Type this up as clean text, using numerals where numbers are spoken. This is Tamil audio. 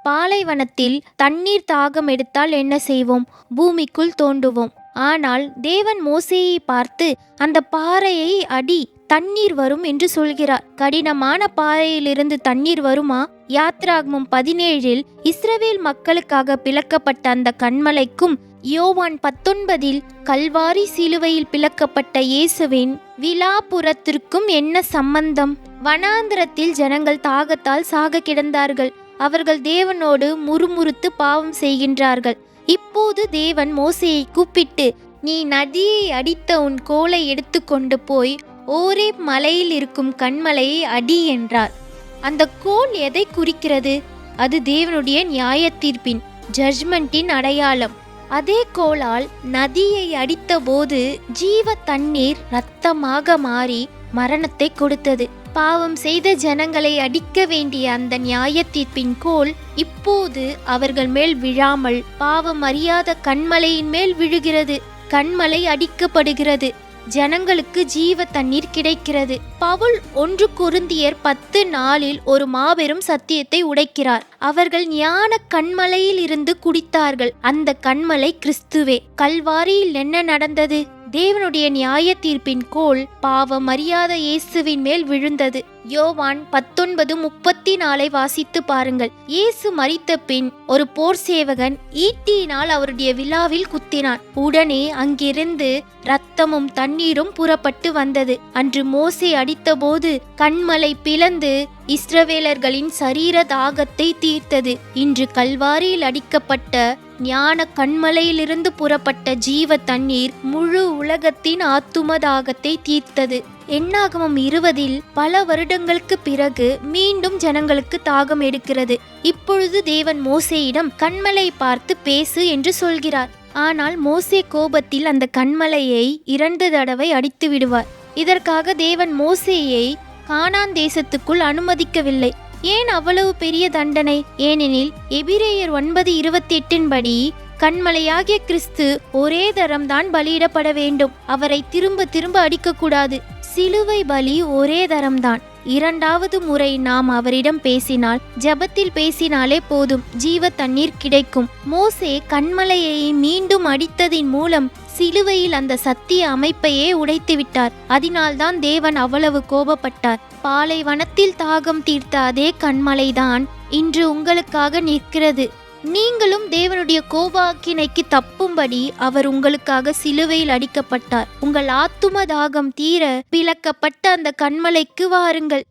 பாலைவனத்தில் தண்ணீர் தாகம் எடுத்தால் என்ன செய்வோம்? பூமிக்குள் தோண்டுவோம். ஆனால் தேவன் மோசேயை பார்த்து அந்த பாறையை அடி, தண்ணீர் வரும் என்று சொல்கிறார். கடினமான பாறையிலிருந்து தண்ணீர் வருமா? யாத்ராகமம் 17 இஸ்ரவேல் மக்களுக்காக பிளக்கப்பட்ட அந்த கன்மலைக்கும் யோவான் 19 கல்வாரி சிலுவையில் பிளக்கப்பட்ட இயேசுவின் விலாப்புறத்திற்கும் என்ன சம்பந்தம்? வனாந்திரத்தில் ஜனங்கள் தாகத்தால் சாக கிடந்தார்கள். அவர்கள் தேவனோடு முறுமுறுத்து பாவம் செய்கின்றார்கள். இப்போது தேவன் மோசேயை கூப்பிட்டு, நீ நதியை அடித்த உன் கோலை எடுத்து கொண்டு போய் ஓரேப் மலையில் இருக்கும் கன்மலையை அடி என்றார். அந்த கோல் எதை குறிக்கிறது? அது தேவனுடைய நியாய தீர்ப்பின், ஜட்ஜ்மெண்டின் அடையாளம். அதே கோலால் நதியை அடித்த போது ஜீவ தண்ணீர் இரத்தமாக மாறி மரணத்தை கொடுத்தது. பாவம் செய்த ஜனங்களை அடிக்க வேண்டிய அந்த நியாய தீர்ப்பின் கோல் இப்போது அவர்கள் மேல் விழாமல் பாவம் அறியாத கன்மலையின் மேல் விழுகிறது. கன்மலை அடிக்கப்படுகிறது. ஜனங்களுக்கு ஜீவ தண்ணீர் கிடைக்கிறது. பவுல் 1 கொரிந்தியர் 10:4 ஒரு மாபெரும் சத்தியத்தை உடைக்கிறார். அவர்கள் ஞான கன்மலையில் இருந்து குடித்தார்கள். அந்த கன்மலை கிறிஸ்துவே. கல்வாரியில் என்ன நடந்தது? தேவனுடைய நியாய தீர்ப்பின் கோல் பாவம் அறியாத இயேசுவின் மேல் விழுந்தது. யோவான் 19:34 வாசித்து பாருங்கள். இயேசு மரித்த பின் ஒரு போர் சேவகன் ஈட்டியினால் அவருடைய விலாவில் குத்தினான். உடனே அங்கிருந்து இரத்தமும் தண்ணீரும் புறப்பட்டு வந்தது. அன்று மோசே அடித்தபோது கன்மலை பிளந்து இஸ்ரவேலர்களின் சரீர தாகத்தை தீர்த்தது. இன்று கல்வாரியில் அடிக்கப்பட்ட ஞான கன்மலையிலிருந்து புறப்பட்ட ஜீவ தண்ணீர் முழு உலகத்தின் ஆத்தும தாகத்தை தீர்த்தது. என்னாகமம் 20 பல வருடங்களுக்கு பிறகு மீண்டும் ஜனங்களுக்கு தாகம் எடுக்கிறது. இப்பொழுது தேவன் மோசேயிடம் கன்மலை பார்த்து பேசு என்று சொல்கிறார். ஆனால் மோசே கோபத்தில் அந்த கன்மலையை 2 தடவை அடித்து விடுவார். இதற்காக தேவன் மோசேயை கானான் தேசத்துக்குள் அனுமதிக்கவில்லை. ஏன் அவ்வளவு பெரிய தண்டனை? ஏனெனில் எபிரேயர் 9:28 படி கன்மலையாகிய கிறிஸ்து ஒரே தரம்தான் பலியிடப்பட வேண்டும். அவரை திரும்ப திரும்ப அடிக்கக்கூடாது. சிலுவை பலி ஒரே தரம்தான். 2வது முறை நாம் அவரிடம் பேசினால், ஜெபத்தில் பேசினாலே போதும், ஜீவ தண்ணீர் கிடைக்கும். மோசே கன்மலையை மீண்டும் அடித்ததின் மூலம் சிலுவையில் அந்த சத்திய அமைப்பையே உடைத்து விட்டார். அதனால்தான் தேவன் அவ்வளவு கோபப்பட்டார். பாலைவனத்தில் தாகம் தீர்த்த அதே கன்மலைதான் இன்று உங்களுக்காக நிற்கிறது. நீங்களும் தேவனுடைய கோபாக்கினைக்கு தப்பும்படி அவர் உங்களுக்காக சிலுவையில் அடிக்கப்பட்டார். உங்கள் ஆத்தும தாகம் தீர பிளக்கப்பட்ட அந்த கன்மலைக்கு வாருங்கள்.